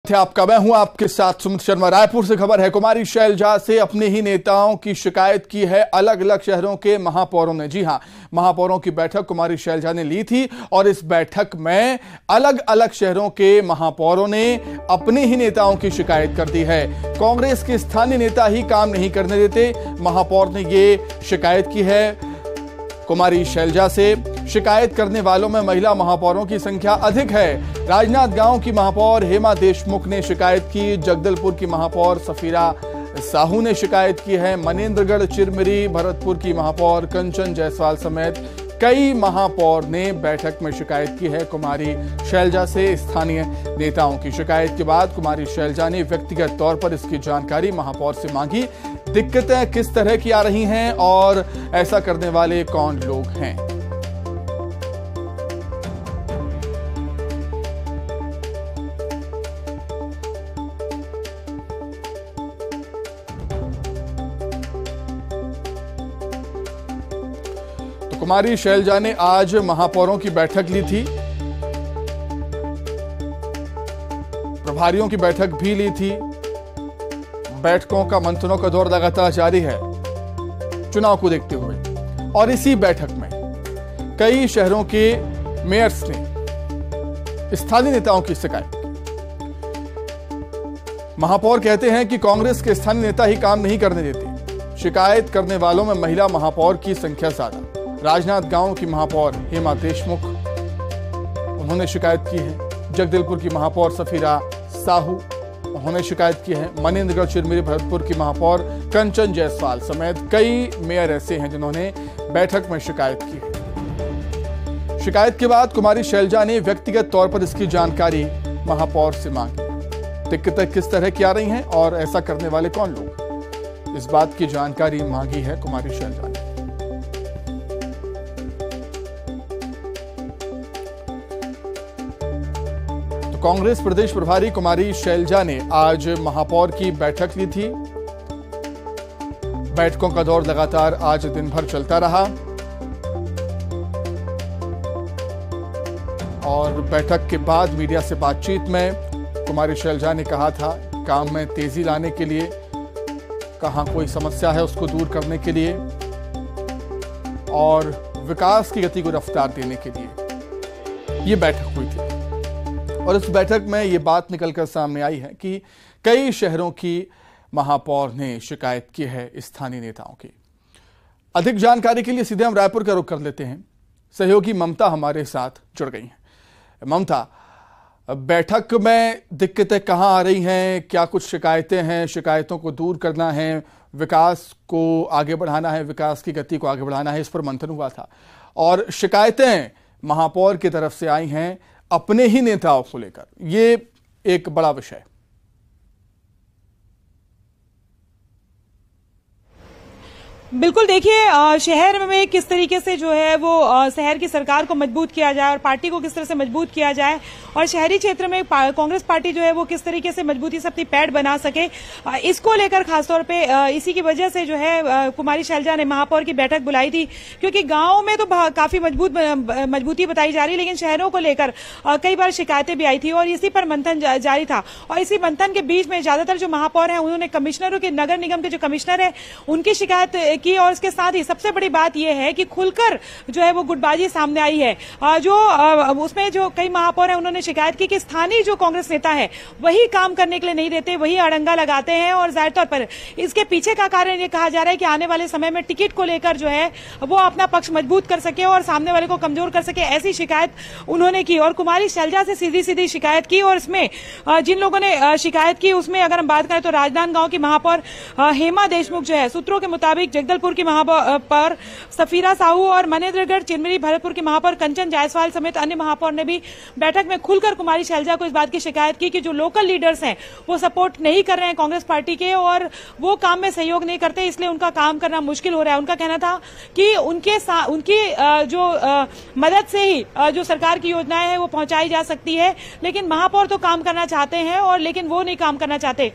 आपका मैं हूं आपके साथ सुमित शर्मा। रायपुर से खबर है, कुमारी शैलजा से अपने ही नेताओं की शिकायत की है अलग अलग शहरों के महापौरों ने। जी हां, महापौरों की बैठक कुमारी शैलजा ने ली थी और इस बैठक में अलग अलग शहरों के महापौरों ने अपने ही नेताओं की शिकायत कर दी है। कांग्रेस के स्थानीय नेता ही काम नहीं करने देते, महापौर ने ये शिकायत की है कुमारी शैलजा से। शिकायत करने वालों में महिला महापौरों की संख्या अधिक है। राजनांदगांव की महापौर हेमा देशमुख ने शिकायत की, जगदलपुर की महापौर सफीरा साहू ने शिकायत की है, मनेंद्रगढ़, चिरमिरी, भरतपुर की महापौर कंचन जायसवाल समेत कई महापौर ने बैठक में शिकायत की है कुमारी शैलजा से। स्थानीय नेताओं की शिकायत के बाद कुमारी शैलजा ने व्यक्तिगत तौर पर इसकी जानकारी महापौर से मांगी। दिक्कतें किस तरह की आ रही हैं और ऐसा करने वाले कौन लोग हैं। कुमारी शैलजा ने आज महापौरों की बैठक ली थी, प्रभारियों की बैठक भी ली थी। बैठकों का मंथनों का दौर लगातार जारी है चुनाव को देखते हुए, और इसी बैठक में कई शहरों के मेयर्स ने स्थानीय नेताओं की शिकायत की। महापौर कहते हैं कि कांग्रेस के स्थानीय नेता ही काम नहीं करने देते। शिकायत करने वालों में महिला महापौर की संख्या ज्यादा। राजनांदगांव की महापौर हेमा देशमुख, उन्होंने शिकायत की है। जगदलपुर की महापौर सफीरा साहू, उन्होंने शिकायत की है। मनेंद्रगढ़, चिरमिरी, भरतपुर की महापौर कंचन जायसवाल समेत कई मेयर ऐसे हैं जिन्होंने बैठक में शिकायत की है। शिकायत के बाद कुमारी शैलजा ने व्यक्तिगत तौर पर इसकी जानकारी महापौर से मांगी। दिक्कतें किस तरह की आ रही हैं और ऐसा करने वाले कौन लोग, इस बात की जानकारी मांगी है कुमारी शैलजा ने। कांग्रेस प्रदेश प्रभारी कुमारी शैलजा ने आज महापौर की बैठक ली थी। बैठकों का दौर लगातार आज दिन भर चलता रहा और बैठक के बाद मीडिया से बातचीत में कुमारी शैलजा ने कहा था काम में तेजी लाने के लिए, कहां कोई समस्या है उसको दूर करने के लिए और विकास की गति को रफ्तार देने के लिए ये बैठक हुई थी। और इस बैठक में ये बात निकलकर सामने आई है कि कई शहरों की महापौर ने शिकायत की है स्थानीय नेताओं की। अधिक जानकारी के लिए सीधे हम रायपुर का रुख कर लेते हैं। सहयोगी ममता हमारे साथ जुड़ गई हैं। ममता, बैठक में दिक्कतें कहां आ रही हैं, क्या कुछ शिकायतें हैं, शिकायतों को दूर करना है, विकास को आगे बढ़ाना है, विकास की गति को आगे बढ़ाना है, इस पर मंथन हुआ था और शिकायतें महापौर की तरफ से आई हैं अपने ही नेताओं को लेकर। ये एक बड़ा विषय। बिल्कुल, देखिए शहर में किस तरीके से जो है वो शहर की सरकार को मजबूत किया जाए और पार्टी को किस तरह से मजबूत किया जाए और शहरी क्षेत्र में कांग्रेस पार्टी जो है वो किस तरीके से मजबूती से अपनी पैठ बना सके, इसको लेकर खासतौर पे इसी की वजह से जो है कुमारी शैलजा ने महापौर की बैठक बुलाई थी। क्योंकि गांव में तो काफी मजबूती बताई जा रही, लेकिन शहरों को लेकर कई बार शिकायतें भी आई थी और इसी पर मंथन जारी था। और इसी मंथन के बीच में ज्यादातर जो महापौर है उन्होंने कमिश्नरों के, नगर निगम के जो कमिश्नर है उनकी शिकायत की और इसके साथ ही सबसे बड़ी बात यह है कि खुलकर जो है वो गुटबाजी सामने आई है। जो उसमें जो कई महापौर हैं उन्होंने शिकायत की कि स्थानीय जो कांग्रेस नेता है वही काम करने के लिए नहीं देते, वही अड़ंगा लगाते हैं और जाहिर तौर पर इसके पीछे का कारण ये कहा जा रहा है कि आने वाले समय में टिकट को लेकर जो है वो अपना पक्ष मजबूत कर सके और सामने वाले को कमजोर कर सके, ऐसी शिकायत उन्होंने की। और कुमारी शैलजा से सीधी सीधी शिकायत की और इसमें जिन लोगों ने शिकायत की उसमें अगर हम बात करें तो राजनांदगांव की महापौर हेमा देशमुख जो है, सूत्रों के मुताबिक जगदलपुर की महापौर सफीरा साहू और मनेंद्रगढ़, चिरमिरी, भरतपुर की महापौर कंचन जायसवाल समेत अन्य महापौर ने भी बैठक में खुलकर कुमारी शैलजा को इस बात की शिकायत की कि जो लोकल लीडर्स हैं वो सपोर्ट नहीं कर रहे हैं कांग्रेस पार्टी के और वो काम में सहयोग नहीं करते, इसलिए उनका काम करना मुश्किल हो रहा है। उनका कहना था कि उनकी जो मदद से ही जो सरकार की योजनाएं हैं वो पहुंचाई जा सकती है, लेकिन महापौर तो काम करना चाहते हैं और लेकिन वो नहीं काम करना चाहते।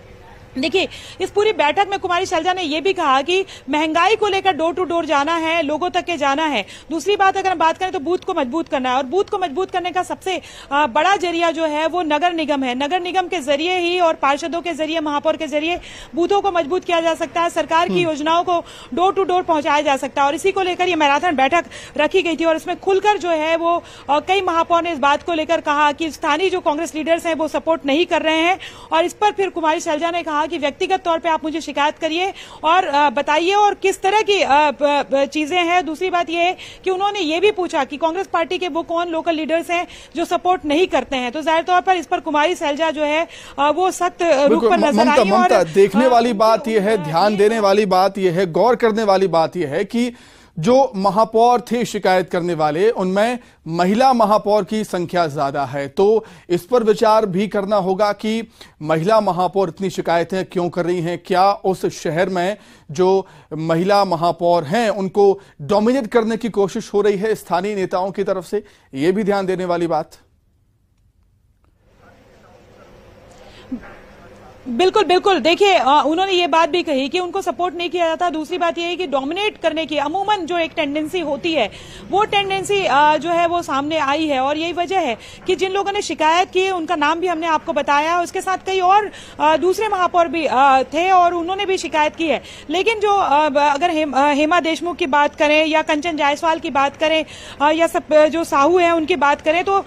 देखिए, इस पूरी बैठक में कुमारी शैलजा ने यह भी कहा कि महंगाई को लेकर डोर टू डोर जाना है, लोगों तक के जाना है। दूसरी बात अगर हम बात करें तो बूथ को मजबूत करना है, और बूथ को मजबूत करने का सबसे बड़ा जरिया जो है वो नगर निगम है। नगर निगम के जरिए ही और पार्षदों के जरिए, महापौर के जरिए बूथों को मजबूत किया जा सकता है, सरकार की योजनाओं को डोर टू डोर पहुंचाया जा सकता है। और इसी को लेकर ये मैराथन बैठक रखी गई थी, और इसमें खुलकर जो है वो कई महापौर ने इस बात को लेकर कहा कि स्थानीय जो कांग्रेस लीडर्स हैं वो सपोर्ट नहीं कर रहे हैं। और इस पर फिर कुमारी शैलजा ने कहा कि व्यक्तिगत तौर पे आप मुझे शिकायत करिए और बताइए और किस तरह की चीजें हैं। दूसरी बात यह है कि उन्होंने ये भी पूछा कि कांग्रेस पार्टी के वो कौन लोकल लीडर्स हैं जो सपोर्ट नहीं करते हैं। तो जाहिर तौर पर इस पर कुमारी शैलजा जो है वो सख्त रुख पर नजर आई। और देखने वाली बात यह है, ध्यान देने वाली बात यह है, गौर करने वाली बात यह है कि जो महापौर थे शिकायत करने वाले, उनमें महिला महापौर की संख्या ज्यादा है। तो इस पर विचार भी करना होगा कि महिला महापौर इतनी शिकायतें क्यों कर रही हैं। क्या उस शहर में जो महिला महापौर हैं उनको डोमिनेट करने की कोशिश हो रही है स्थानीय नेताओं की तरफ से, यह भी ध्यान देने वाली बात। बिल्कुल बिल्कुल, देखिए उन्होंने ये बात भी कही कि उनको सपोर्ट नहीं किया जाता। दूसरी बात ये है कि डोमिनेट करने की अमूमन जो एक टेंडेंसी होती है वो टेंडेंसी जो है वो सामने आई है। और यही वजह है कि जिन लोगों ने शिकायत की उनका नाम भी हमने आपको बताया, उसके साथ कई और दूसरे महापौर भी थे और उन्होंने भी शिकायत की है। लेकिन जो अगर हेमा देशमुख की बात करें या कंचन जायसवाल की बात करें या जो साहू है उनकी बात करें, तो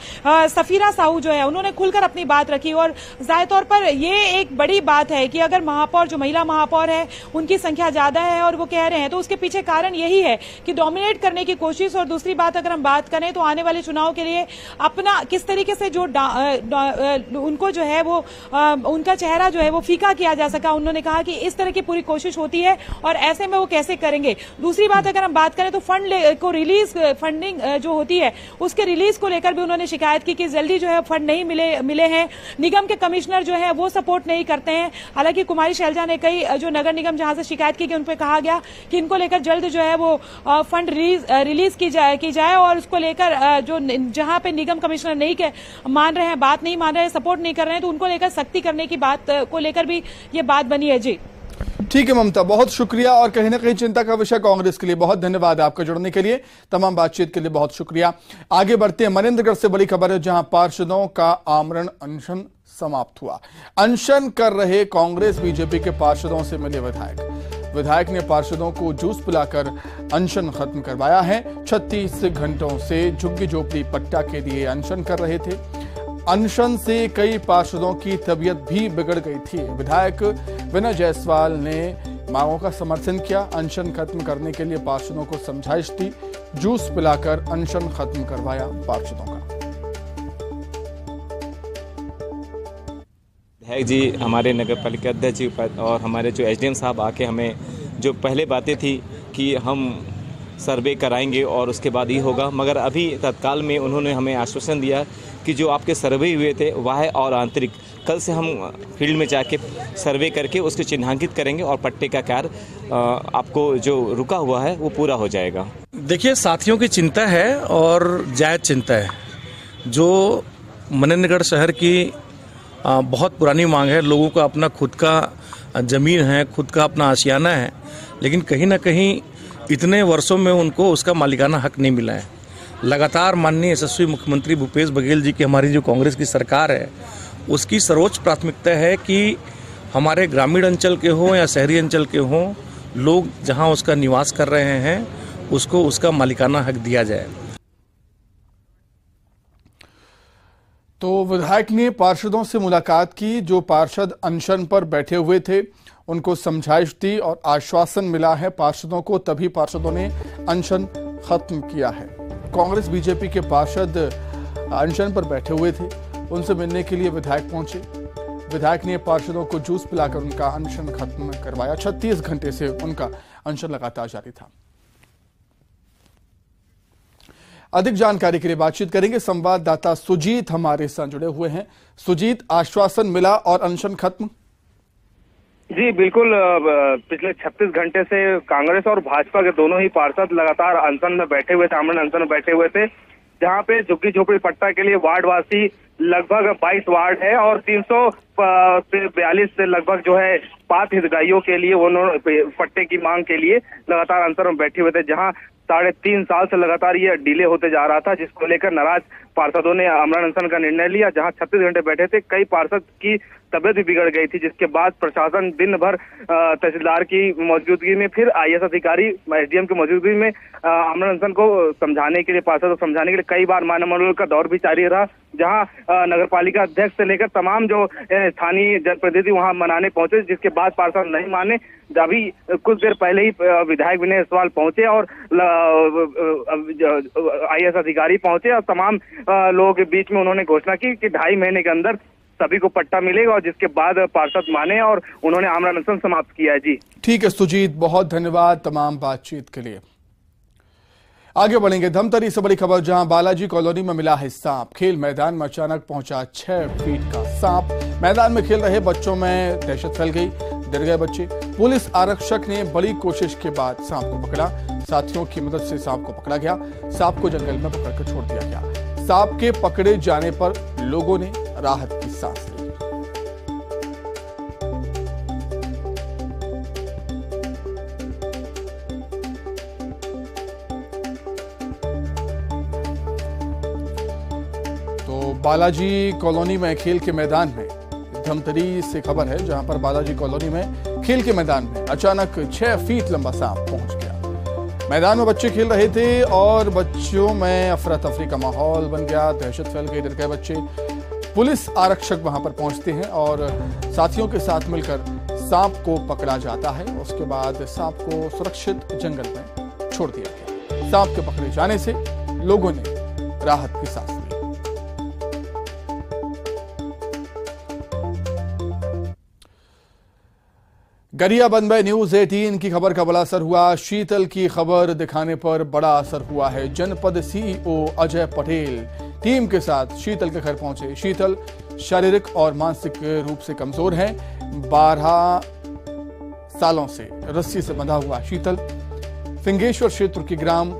सफीरा साहू जो है उन्होंने खुलकर अपनी बात रखी। और जाहिर तौर पर ये एक बड़ी बात है कि अगर महापौर, जो महिला महापौर है, उनकी संख्या ज्यादा है और वो कह रहे हैं, तो उसके पीछे कारण यही है कि डोमिनेट करने की कोशिश। और दूसरी बात अगर हम बात करें तो आने वाले चुनाव के लिए अपना किस तरीके से जो उनको जो है वो उनका चेहरा जो है वो फीका किया जा सका, उन्होंने कहा कि इस तरह की पूरी कोशिश होती है और ऐसे में वो कैसे करेंगे। दूसरी बात अगर हम बात करें तो फंडिंग जो होती है उसके रिलीज को लेकर भी उन्होंने शिकायत की कि जल्दी जो है फंड नहीं मिले हैं। निगम के कमिश्नर जो है वो सपोर्ट नहीं करते हैं। हालांकि कुमारी शैलजा ने कई जो नगर निगम जहां से शिकायत की, उन पर कहा गया कि इनको लेकर जल्द जो है वो फंड रिलीज की जाए और उसको लेकर जो जहां पे निगम कमिश्नर नहीं मान रहे हैं, बात नहीं मान रहे हैं, सपोर्ट नहीं कर रहे हैं, तो उनको लेकर सख्ती करने की बात को लेकर भी ये बात बनी है। जी ठीक है ममता, बहुत शुक्रिया और कहीं ना कहीं चिंता का विषय कांग्रेस के लिए। बहुत धन्यवाद आपका जुड़ने के लिए, तमाम बातचीत के लिए बहुत शुक्रिया। आगे बढ़ते हैं, मनेंद्रगढ़ से बड़ी खबर है जहां पार्षदों का आमरण अनशन समाप्त हुआ। अनशन कर रहे कांग्रेस बीजेपी के पार्षदों से मिले विधायक ने पार्षदों को जूस पिलाकर अनशन खत्म करवाया है। 36 घंटों से झुग्गी झोपड़ी पट्टा के लिए अनशन कर रहे थे। अनशन से कई पार्षदों की तबीयत भी बिगड़ गई थी। विधायक विनय जायसवाल ने मांगों का समर्थन किया, अनशन खत्म करने के लिए पार्षदों को समझाइश दी, जूस पिलाकर अनशन खत्म करवाया पार्षदों का। विधायक जी, हमारे नगर पालिका अध्यक्ष जी और हमारे जो एसडीएम साहब आके हमें जो पहले बातें थी कि हम सर्वे कराएंगे और उसके बाद ही होगा, मगर अभी तत्काल में उन्होंने हमें आश्वासन दिया कि जो आपके सर्वे हुए थे वह और आंतरिक, कल से हम फील्ड में जाके सर्वे करके उसको चिन्हांकित करेंगे और पट्टे का कार्य आपको जो रुका हुआ है वो पूरा हो जाएगा। देखिए, साथियों की चिंता है और जायज़ चिंता है। जो मनेंद्रगढ़ शहर की बहुत पुरानी मांग है, लोगों का अपना खुद का ज़मीन है, खुद का अपना आशियाना है, लेकिन कहीं ना कहीं इतने वर्षों में उनको उसका मालिकाना हक नहीं मिला है। लगातार माननीय यशस्वी मुख्यमंत्री भूपेश बघेल जी की, हमारी जो कांग्रेस की सरकार है, उसकी सर्वोच्च प्राथमिकता है कि हमारे ग्रामीण अंचल के हों या शहरी अंचल के हों, लोग जहां उसका निवास कर रहे हैं उसको उसका मालिकाना हक दिया जाए। तो विधायक ने पार्षदों से मुलाकात की, जो पार्षद अनशन पर बैठे हुए थे उनको समझाइश दी और आश्वासन मिला है पार्षदों को, तभी पार्षदों ने अनशन खत्म किया है। कांग्रेस बीजेपी के पार्षद अनशन पर बैठे हुए थे, उनसे मिलने के लिए विधायक पहुंचे। विधायक ने पार्षदों को जूस पिलाकर उनका अनशन खत्म करवाया। 36 घंटे से उनका अनशन लगातार जारी था। अधिक जानकारी के लिए बातचीत करेंगे, संवाददाता सुजीत हमारे साथ जुड़े हुए हैं। सुजीत, आश्वासन मिला और अनशन खत्म? जी बिल्कुल, पिछले 36 घंटे से कांग्रेस और भाजपा के दोनों ही पार्षद लगातार अनशन में बैठे हुए थे, आमरण अनशन में बैठे हुए थे, जहां पे झुग्गी झोपड़ी पट्टा के लिए वार्डवासी लगभग 22 वार्ड है और 342 से लगभग जो है पात्र हितग्राहियों के लिए उन्होंने पट्टे की मांग के लिए लगातार अनशन में बैठे हुए थे, जहां 3.5 साल से लगातार ये डिले होते जा रहा था, जिसको लेकर नाराज पार्षदों ने आमरण अनशन का निर्णय लिया, जहां 36 घंटे बैठे थे। कई पार्षद की तबियत भी बिगड़ गई थी, जिसके बाद प्रशासन दिन भर तहसीलदार की मौजूदगी में, फिर IAS अधिकारी SDM की मौजूदगी में आमरण अनशन को समझाने के लिए, पार्षद को समझाने के लिए कई बार मानवमंडल का दौर भी जारी रहा, जहां नगरपालिका अध्यक्ष से लेकर तमाम जो स्थानीय जनप्रतिनिधि वहां मनाने पहुंचे, जिसके बाद पार्षद नहीं माने। अभी कुछ देर पहले ही विधायक विनय सवाल पहुंचे और IAS अधिकारी पहुंचे और तमाम लोगों के बीच में उन्होंने घोषणा की कि 2.5 महीने के अंदर सभी को पट्टा मिलेगा, और जिसके बाद पार्षद माने और उन्होंने आमरण अनशन समाप्त किया है। जी ठीक है सुजीत, बहुत धन्यवाद तमाम बातचीत के लिए। आगे बढ़ेंगे धमतरी से बड़ी खबर, जहां बालाजी कॉलोनी में मिला है सांप। खेल मैदान में अचानक पहुंचा 6 फीट का सांप। मैदान में खेल रहे बच्चों में दहशत फैल गई, डर गए बच्चे। पुलिस आरक्षक ने बड़ी कोशिश के बाद सांप को पकड़ा। साथियों की मदद से सांप को पकड़ा गया। सांप को जंगल में पकड़कर छोड़ दिया गया। सांप के पकड़े जाने पर लोगों ने राहत की सांस ली। तो बालाजी कॉलोनी में खेल के मैदान में, धमतरी से खबर है, जहां पर बालाजी कॉलोनी में खेल के मैदान में अचानक 6 फीट लंबा सांप पहुंच गया। मैदान में बच्चे खेल रहे थे और बच्चों में अफरा तफरी का माहौल बन गया, दहशत फैल गई, डर गए बच्चे। पुलिस आरक्षक वहां पर पहुंचते हैं और साथियों के साथ मिलकर सांप को पकड़ा जाता है। उसके बाद सांप को सुरक्षित जंगल में छोड़ दिया गया। सांप के पकड़े जाने से लोगों ने राहत की सांस ली। गरियाबंद में न्यूज 18 की खबर का बड़ा असर हुआ। शीतल की खबर दिखाने पर बड़ा असर हुआ है। जनपद CEO अजय पटेल टीम के साथ शीतल के घर पहुंचे। शीतल शारीरिक और मानसिक रूप से कमजोर है। 12 सालों से रस्सी से बंधा हुआ शीतल। सिंगेश्वर क्षेत्र के ग्राम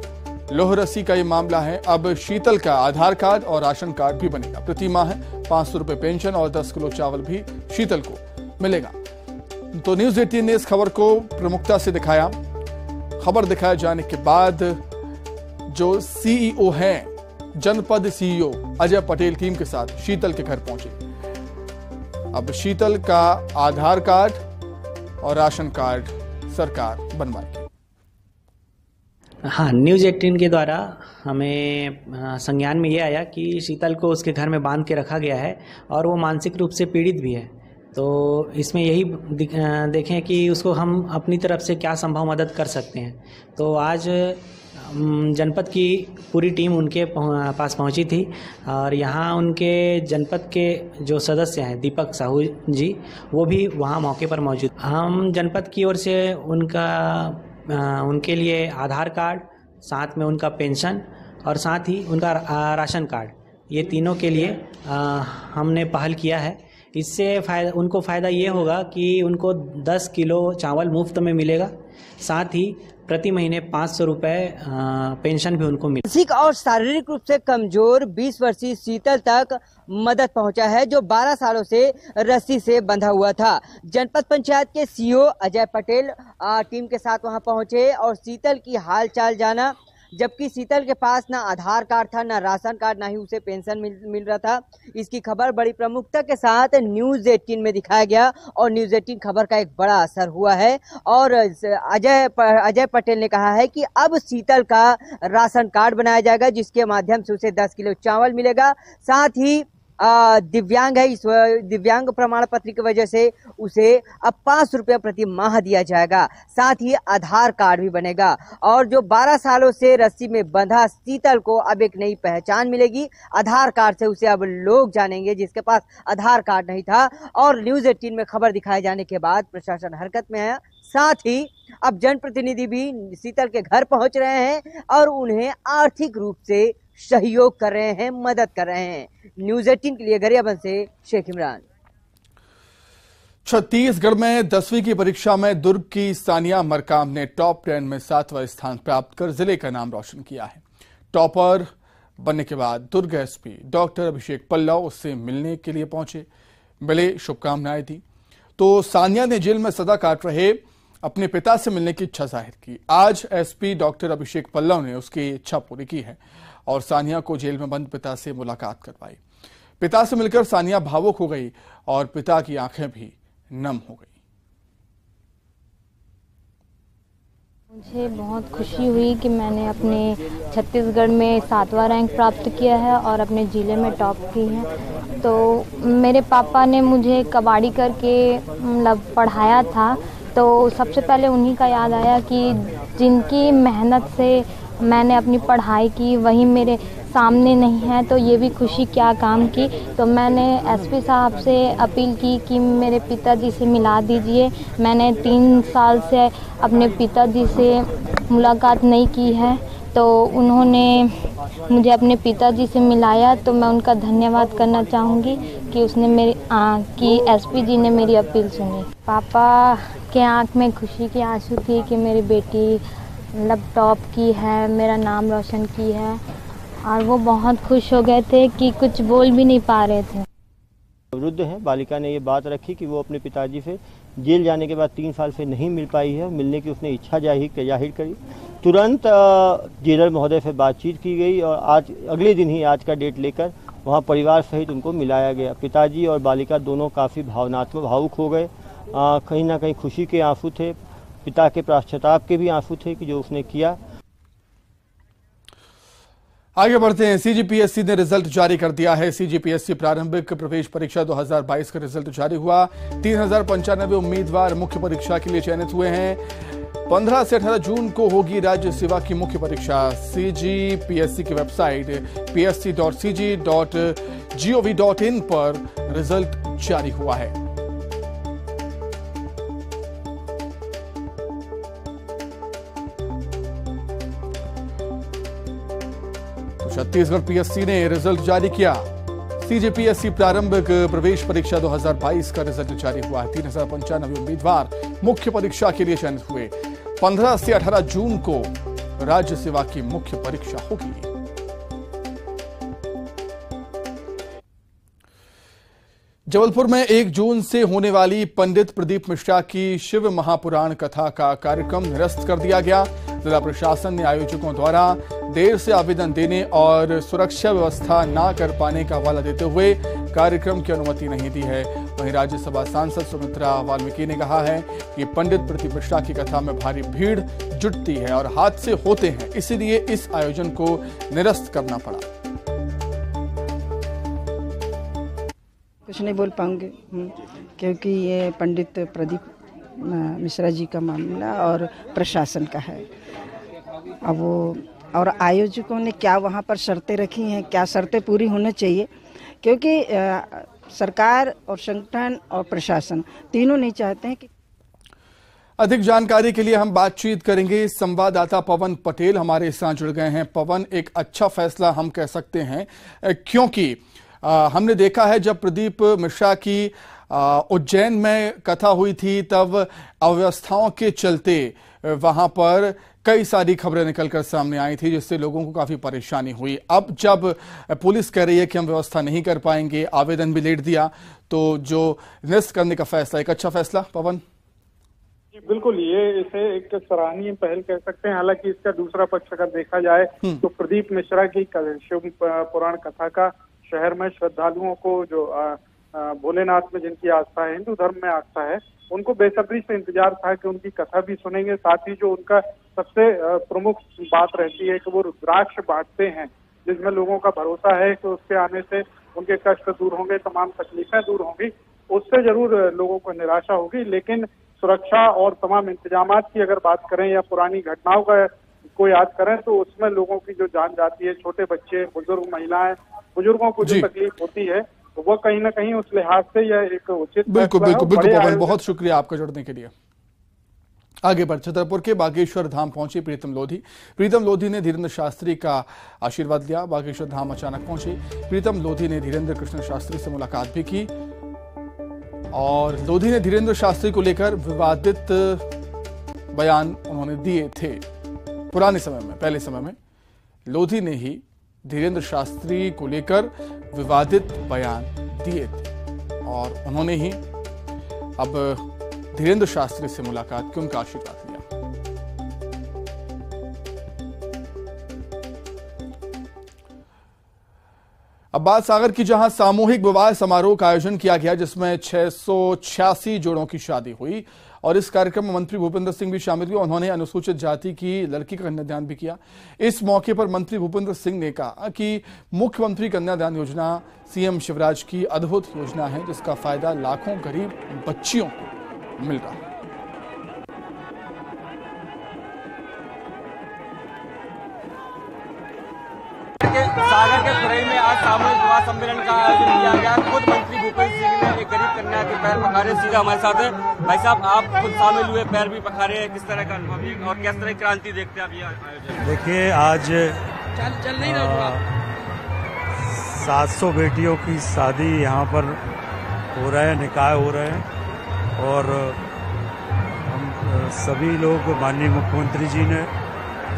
लोहरसी का ये मामला है। अब शीतल का आधार कार्ड और राशन कार्ड भी बनेगा। प्रति माह 500 रुपए पेंशन और 10 किलो चावल भी शीतल को मिलेगा। तो न्यूज 18 ने इस खबर को प्रमुखता से दिखाया। खबर दिखाए जाने के बाद जो CEO हैं, जनपद CEO अजय पटेल टीम के साथ शीतल के घर पहुंचे। अब शीतल का आधार कार्ड और राशन कार्ड सरकार बनवाएगी। हाँ, न्यूज़ 18 के द्वारा हमें संज्ञान में ये आया कि शीतल को उसके घर में बांध के रखा गया है और वो मानसिक रूप से पीड़ित भी है। तो इसमें यही देखें कि उसको हम अपनी तरफ से क्या संभव मदद कर सकते हैं। तो आज जनपद की पूरी टीम उनके पास पहुंची थी और यहाँ उनके जनपद के जो सदस्य हैं दीपक साहू जी, वो भी वहाँ मौके पर मौजूद। हम जनपद की ओर से उनके लिए आधार कार्ड, साथ में उनका पेंशन और साथ ही उनका राशन कार्ड, ये तीनों के लिए हमने पहल किया है। इससे उनको फ़ायदा ये होगा कि उनको 10 किलो चावल मुफ्त में मिलेगा, साथ ही प्रति महीने 500 रुपये पेंशन भी उनको मिलेगा। मानसिक और शारीरिक रूप से कमजोर 20 वर्षीय शीतल तक मदद पहुंचा है, जो 12 सालों से रस्सी से बंधा हुआ था। जनपद पंचायत के CEO अजय पटेल टीम के साथ वहां पहुंचे और शीतल की हाल चाल जाना। जबकि शीतल के पास ना आधार कार्ड था, ना राशन कार्ड, ना ही उसे पेंशन मिल रहा था। इसकी खबर बड़ी प्रमुखता के साथ न्यूज़ 18 में दिखाया गया और न्यूज़ 18 खबर का एक बड़ा असर हुआ है। और अजय पटेल ने कहा है कि अब शीतल का राशन कार्ड बनाया जाएगा, जिसके माध्यम से उसे 10 किलो चावल मिलेगा। साथ ही दिव्यांग है, इस दिव्यांग प्रमाण पत्र की वजह से उसे अब 500 रुपया प्रति माह दिया जाएगा। साथ ही आधार कार्ड भी बनेगा और जो 12 सालों से रस्सी में बंधा शीतल को अब एक नई पहचान मिलेगी। आधार कार्ड से उसे अब लोग जानेंगे जिसके पास आधार कार्ड नहीं था। और न्यूज़ 18 में खबर दिखाए जाने के बाद प्रशासन हरकत में है। साथ ही अब जनप्रतिनिधि भी शीतल के घर पहुंच रहे हैं और उन्हें आर्थिक रूप से सहयोग कर रहे हैं, मदद कर रहे हैं। न्यूज़ 18 के लिए गरियाबंद से शेख इमरान। छत्तीसगढ़ में 10वीं की परीक्षा में दुर्ग की सानिया मरकाम ने टॉप 10 में 7वां स्थान प्राप्त कर जिले का नाम रोशन किया है। टॉपर बनने के बाद दुर्ग एसपी डॉक्टर अभिषेक पल्लव उससे मिलने के लिए पहुंचे, मिले, शुभकामनाएं दी। तो सानिया ने जेल में सजा काट रहे अपने पिता से मिलने की इच्छा जाहिर की। आज एसपी डॉक्टर अभिषेक पल्लव ने उसकी इच्छा पूरी की है और सानिया को जेल में बंद पिता से मुलाकात करवाई। पिता से मिलकर सानिया भावुक हो गई और पिता की आंखें भी नम हो गई। मुझे बहुत खुशी हुई कि मैंने अपने छत्तीसगढ़ में 7वां रैंक प्राप्त किया है और अपने ज़िले में टॉप की है। तो मेरे पापा ने मुझे कबड्डी करके मतलब पढ़ाया था, तो सबसे पहले उन्हीं का याद आया कि जिनकी मेहनत से मैंने अपनी पढ़ाई की वही मेरे सामने नहीं है, तो ये भी खुशी क्या काम की। तो मैंने एसपी साहब से अपील की कि मेरे पिताजी से मिला दीजिए। मैंने 3 साल से अपने पिताजी से मुलाकात नहीं की है, तो उन्होंने मुझे अपने पिताजी से मिलाया। तो मैं उनका धन्यवाद करना चाहूँगी कि उसने कि एसपी जी ने मेरी अपील सुनी। पापा के आँख में खुशी की आंसू थी कि मेरी बेटी मतलब टॉप की है, मेरा नाम रोशन की है, और वो बहुत खुश हो गए थे कि कुछ बोल भी नहीं पा रहे थे। वृद्ध है, बालिका ने ये बात रखी कि वो अपने पिताजी से जेल जाने के बाद 3 साल से नहीं मिल पाई है। मिलने की उसने इच्छा जाहिर करी। तुरंत जेलर महोदय से बातचीत की गई और आज अगले दिन ही आज का डेट लेकर वहाँ परिवार सहित उनको मिलाया गया। पिताजी और बालिका दोनों काफ़ी भावुक हो गए। कहीं ना कहीं खुशी के आंसू थे, पिता के पश्चाताप के भी आंसू थे कि जो उसने किया। आगे बढ़ते हैं। सीजीपीएससी ने रिजल्ट जारी कर दिया है। सीजीपीएससी प्रारंभिक प्रवेश परीक्षा 2022 का रिजल्ट जारी हुआ। 3095 उम्मीदवार मुख्य परीक्षा के लिए चयनित हुए हैं। 15 से 18 जून को होगी राज्य सेवा की मुख्य परीक्षा। सीजीपीएससी की वेबसाइट psc.cg.gov.in पर रिजल्ट जारी हुआ है। छत्तीसगढ़ पीएससी ने रिजल्ट जारी किया। सीजीपीएससी प्रारंभिक प्रवेश परीक्षा 2022 का रिजल्ट जारी हुआ है। 3095 उम्मीदवार मुख्य परीक्षा के लिए चयनित हुए। 15 से 18 जून को राज्य सेवा की मुख्य परीक्षा होगी। जबलपुर में 1 जून से होने वाली पंडित प्रदीप मिश्रा की शिव महापुराण कथा का कार्यक्रम निरस्त कर दिया गया। जिला प्रशासन ने आयोजकों द्वारा देर से आवेदन देने और सुरक्षा व्यवस्था न कर पाने का हवाला देते हुए कार्यक्रम की अनुमति नहीं दी है। वहीं राज्यसभा सांसद सुमित्रा वाल्मीकि ने कहा है कि पंडित प्रदीप मिश्रा की कथा में भारी भीड़ जुटती है और हादसे होते हैं, इसीलिए इस आयोजन को निरस्त करना पड़ा। कुछ नहीं बोल पाऊंगे क्योंकि ये पंडित प्रदीप मिश्रा जी का मामला और प्रशासन का है। अब वो और आयोजकों ने क्या वहाँ पर शर्तें रखी हैं, क्या शर्तें पूरी होनी चाहिए, क्योंकि सरकार और संगठन और प्रशासन तीनों नहीं चाहते हैं कि। अधिक जानकारी के लिए हम बातचीत करेंगे। संवाददाता पवन पटेल हमारे साथ जुड़ गए हैं। पवन, एक अच्छा फैसला हम कह सकते हैं क्योंकि हमने देखा है जब प्रदीप मिश्रा की उज्जैन में कथा हुई थी तब अव्यवस्थाओं के चलते वहां पर कई सारी खबरें निकलकर सामने आई थी जिससे लोगों को काफी परेशानी हुई। अब जब पुलिस कह रही है कि हम व्यवस्था नहीं कर पाएंगे, आवेदन भी लेट दिया, तो जो निरस्त करने का फैसला एक अच्छा फैसला। पवन बिल्कुल, ये इसे एक सराहनीय पहल कह सकते हैं। हालांकि इसका दूसरा पक्ष अगर देखा जाए तो प्रदीप मिश्रा की शिव पुराण कथा का शहर में श्रद्धालुओं को, जो भोलेनाथ में जिनकी आस्था है, हिंदू धर्म में आस्था है, उनको बेसब्री से इंतजार था कि उनकी कथा भी सुनेंगे। साथ ही जो उनका सबसे प्रमुख बात रहती है कि वो रुद्राक्ष बांटते हैं, जिसमें लोगों का भरोसा है कि उसके आने से उनके कष्ट दूर होंगे, तमाम तकलीफें दूर होंगी। उससे जरूर लोगों को निराशा होगी, लेकिन सुरक्षा और तमाम इंतजामात की अगर बात करें या पुरानी घटनाओं को याद करें तो उसमें लोगों की जो जान जाती है, छोटे बच्चे, बुजुर्ग, महिलाएं, बुजुर्गों को जो तकलीफ होती है वो कहीं ना कहीं उस लिहाज से यह एक उचित। बिल्कुल पवन, बहुत शुक्रिया आपका जुड़ने के लिए। आगे बढ़ छतरपुर के बागेश्वर धाम पहुंचे प्रीतम लोधी। प्रीतम लोधी ने धीरेन्द्र शास्त्री का आशीर्वाद लिया। बागेश्वर धाम अचानक पहुंचे प्रीतम लोधी ने धीरेन्द्र कृष्ण शास्त्री से मुलाकात भी की और लोधी ने धीरेन्द्र शास्त्री को लेकर विवादित बयान उन्होंने दिए थे। पुराने समय में, पहले समय में लोधी ने ही धीरेन्द्र शास्त्री को लेकर विवादित बयान दिए थे और उन्होंने ही अब धीरेन्द्र शास्त्री से मुलाकात की उनका आशीर्वाद लिया। अब बात सागर की, जहां सामूहिक विवाह समारोह का आयोजन किया गया जिसमें 686 जोड़ों की शादी हुई और इस कार्यक्रम में मंत्री भूपेंद्र सिंह भी शामिल हुए। उन्होंने अनुसूचित जाति की लड़की का कन्यादान भी किया। इस मौके पर मंत्री भूपेंद्र सिंह ने कहा कि मुख्यमंत्री कन्यादान योजना सीएम शिवराज की अद्भुत योजना है जिसका फायदा लाखों गरीब बच्चियों को मिल रहा है। सागर के खुरई में आज सामूहिक विवाह सम्मेलन का आयोजन किया गया। खुद मंत्री भूपेंद्र सिंह ने एक गरीब कन्या के पैर पखारे, सीधा हमारे साथ है। भाई साहब, आप खुद शामिल हुए, पैर भी पखारे, किस तरह का अनुभव है और किस तरह की क्रांति देखते हैं आप ये आयोजन? देखिए, आज 700 बेटियों की शादी यहाँ पर हो रहा है, निकाह हो रहे हैं और हम सभी लोग, माननीय मुख्यमंत्री जी ने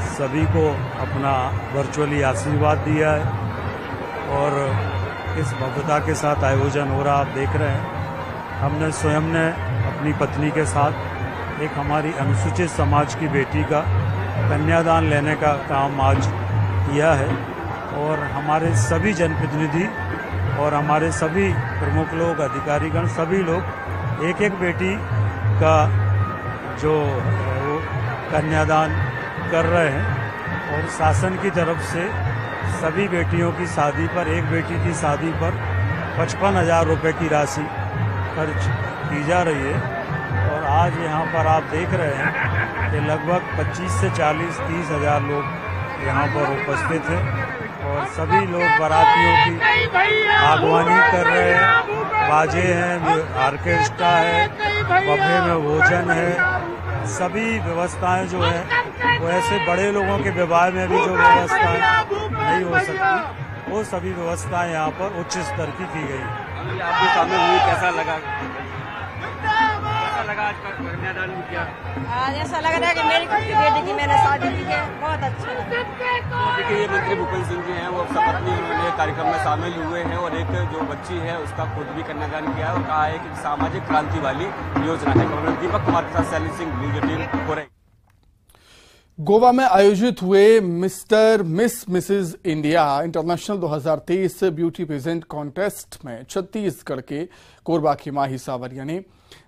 सभी को अपना वर्चुअली आशीर्वाद दिया है और इस भव्यता के साथ आयोजन हो रहा आप देख रहे हैं। हमने स्वयं ने अपनी पत्नी के साथ एक हमारी अनुसूचित समाज की बेटी का कन्यादान लेने का काम आज किया है और हमारे सभी जनप्रतिनिधि और हमारे सभी प्रमुख लोग, अधिकारीगण, सभी लोग एक एक बेटी का जो कन्यादान कर रहे हैं और शासन की तरफ से सभी बेटियों की शादी पर, एक बेटी की शादी पर 55,000 रुपये की राशि खर्च की जा रही है और आज यहाँ पर आप देख रहे हैं कि लगभग 25 से 40-30 हज़ार लोग यहाँ पर उपस्थित हैं और सभी लोग बारातियों की आगवानी कर रहे हैं। बाजे हैं, ऑर्केस्ट्रा है, बफे में भोजन है, सभी व्यवस्थाएं जो है वो ऐसे बड़े लोगों के विवाह में भी जो व्यवस्थाएं नहीं हो सकती, वो सभी व्यवस्थाएं यहाँ पर उच्च स्तर की गई। आप भी शामिल हुई, कैसा लगा? आज कन्यादान किया? आज ऐसा लग रहा है कि मेरी बेटी की मैंने शादी की है, बहुत अच्छा लगा। देखिए, ये मंत्री भूपेंद्र सिंह जी हैं, वो सपत्नी उन्होंने कार्यक्रम में शामिल हुए हैं और एक जो बच्ची है उसका खुद भी कन्यादान किया है और कहा है कि सामाजिक क्रांति वाली योजना है। दीपक कुमार के साथ सैली सिंह, न्यूज 18 हो रही। गोवा में आयोजित हुए mister missus India international 2023 beauty pageant contest में छत्तीसगढ़ के कोरबा की माही सावरिया ने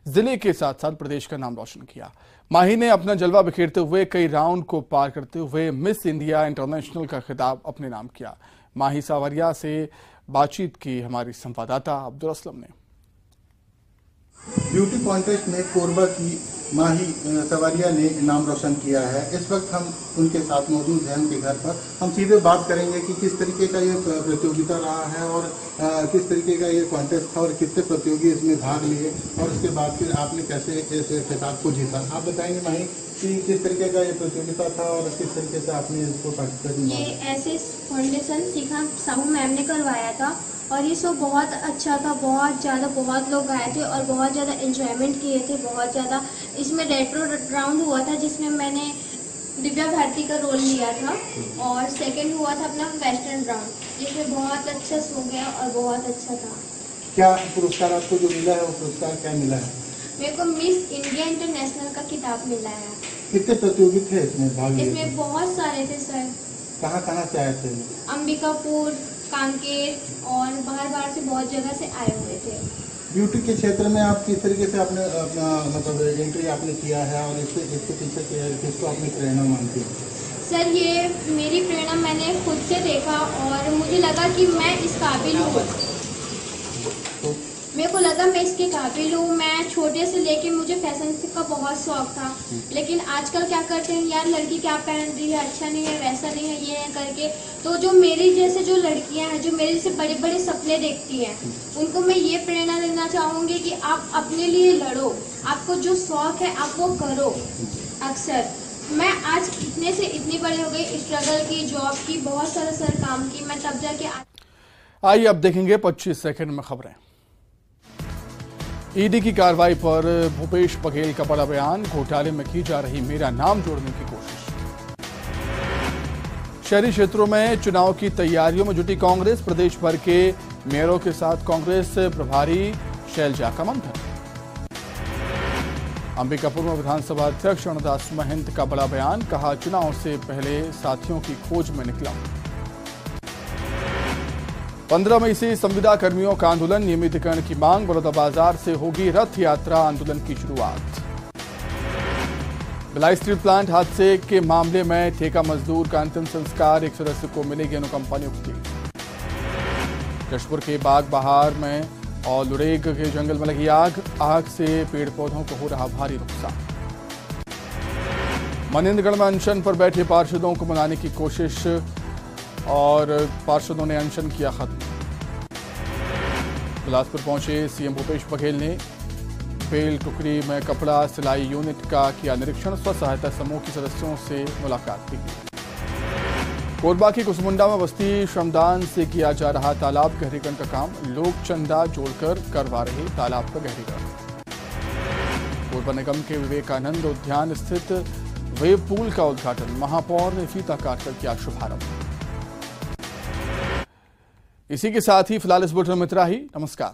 जिले के साथ साथ प्रदेश का नाम रोशन किया। माही ने अपना जलवा बिखेरते हुए कई राउंड को पार करते हुए मिस इंडिया इंटरनेशनल का खिताब अपने नाम किया। माही सावरिया से बातचीत की हमारी संवाददाता अब्दुल असलम ने। ब्यूटी कॉन्टेस्ट में कोरबा की माही सवारिया ने नाम रोशन किया है। इस वक्त हम उनके साथ मौजूद हैं, उनके घर पर। हम सीधे बात करेंगे कि किस तरीके का ये प्रतियोगिता रहा है और किस तरीके का ये कॉन्टेस्ट था और कितने प्रतियोगी इसमें भाग लिए और उसके बाद फिर आपने कैसे इस खिताब को जीता। आप बताएंगे माही कि किस तरीके का ये प्रतियोगिता था और किस तरीके से आपने इसको पार्टिसिपेट किया? ये ऐसे फाउंडेशन सीखा साहू मैम ने करवाया था और ये शो बहुत अच्छा था। बहुत लोग आए थे और बहुत ज़्यादा एंजॉयमेंट किए थे। बहुत ज़्यादा इसमें रेट्रो राउंड हुआ था जिसमें मैंने दिव्या भारती का रोल लिया था और सेकंड हुआ था अपना वेस्टर्न राउंड जिसमें बहुत अच्छा शो गया और बहुत अच्छा था। क्या पुरस्कार आपको जो मिला है वो पुरस्कार क्या मिला है? मेरे को मिस इंडिया इंटरनेशनल का खिताब मिला है। कितने प्रतियोगी थे इसमें भाग लिए? इसमें बहुत सारे थे सर। कहाँ से आए थे? अंबिकापुर, कांकेर और बाहर से बहुत जगह से आए हुए थे। ब्यूटी के क्षेत्र में आप किस तरीके से आपने अपना मतलब एंट्री आपने किया है और इसके पीछे किसको अपनी प्रेरणा मानती है? सर, ये मेरी प्रेरणा मैंने खुद से देखा और मुझे लगा कि मैं इस काबिल हूँ। मेरे को लगा मैं इसके काबिल हूँ। मैं छोटे से लेके मुझे फैशन का बहुत शौक था, लेकिन आजकल क्या करते हैं यार, लड़की क्या पहन रही है, अच्छा नहीं है, वैसा नहीं है, ये है करके। तो जो मेरी जैसे जो लड़कियां हैं जो मेरे जैसे बड़े बड़े सपने देखती हैं, उनको मैं ये प्रेरणा देना चाहूँगी कि आप अपने लिए लड़ो, आपको जो शौक है आप वो करो। अक्सर मैं आज इतने से इतनी बड़ी हो गई, स्ट्रगल की, जॉब की, बहुत सारा सर काम की, मैं तब जाके। आइए अब देखेंगे 25 सेकंड में खबरें। ईडी की कार्रवाई पर भूपेश बघेल का बड़ा बयान, घोटाले में की जा रही मेरा नाम जोड़ने की कोशिश। शहरी क्षेत्रों में चुनाव की तैयारियों में जुटी कांग्रेस। प्रदेश भर के मेयरों के साथ कांग्रेस प्रभारी शैलजा का मंथन। अंबिकापुर में विधानसभा अध्यक्ष रणदास महंत का बड़ा बयान, कहा चुनाव से पहले साथियों की खोज में निकला। 15 मई से संविदा कर्मियों का आंदोलन, नियमितीकरण की मांग। बलौदाबाजार से होगी रथ यात्रा आंदोलन की शुरुआत। भिलाई स्टील प्लांट हादसे के मामले में ठेका मजदूर का अंतिम संस्कार, एक सदस्य को मिलेगी अनुकंपा नियुक्ति। जशपुर के बाग बहार में और लुड़ेग के जंगल में लगी आग से पेड़ पौधों को हो रहा भारी नुकसान। मनेन्द्रगढ़ में अनशन पर बैठे पार्षदों को मनाने की कोशिश और पार्षदों ने अनशन किया खत्म। बिलासपुर पहुंचे सीएम भूपेश बघेल ने बेल टुकड़ी में कपड़ा सिलाई यूनिट का किया निरीक्षण। स्व सहायता समूह के सदस्यों से मुलाकात भी की। कोरबा की कुसमुंडा में बस्ती श्रमदान से किया जा रहा तालाब गहरीकरण का काम, लोग चंदा जोड़कर करवा रहे तालाब का गहरीकरण। कोरबा निगम के विवेकानंद उद्यान स्थित वेव पूल का उद्घाटन, महापौर ने फीता काटकर किया शुभारंभ। इसी के साथ ही फिलहाल इस बुलेटिन में इतना ही। नमस्कार।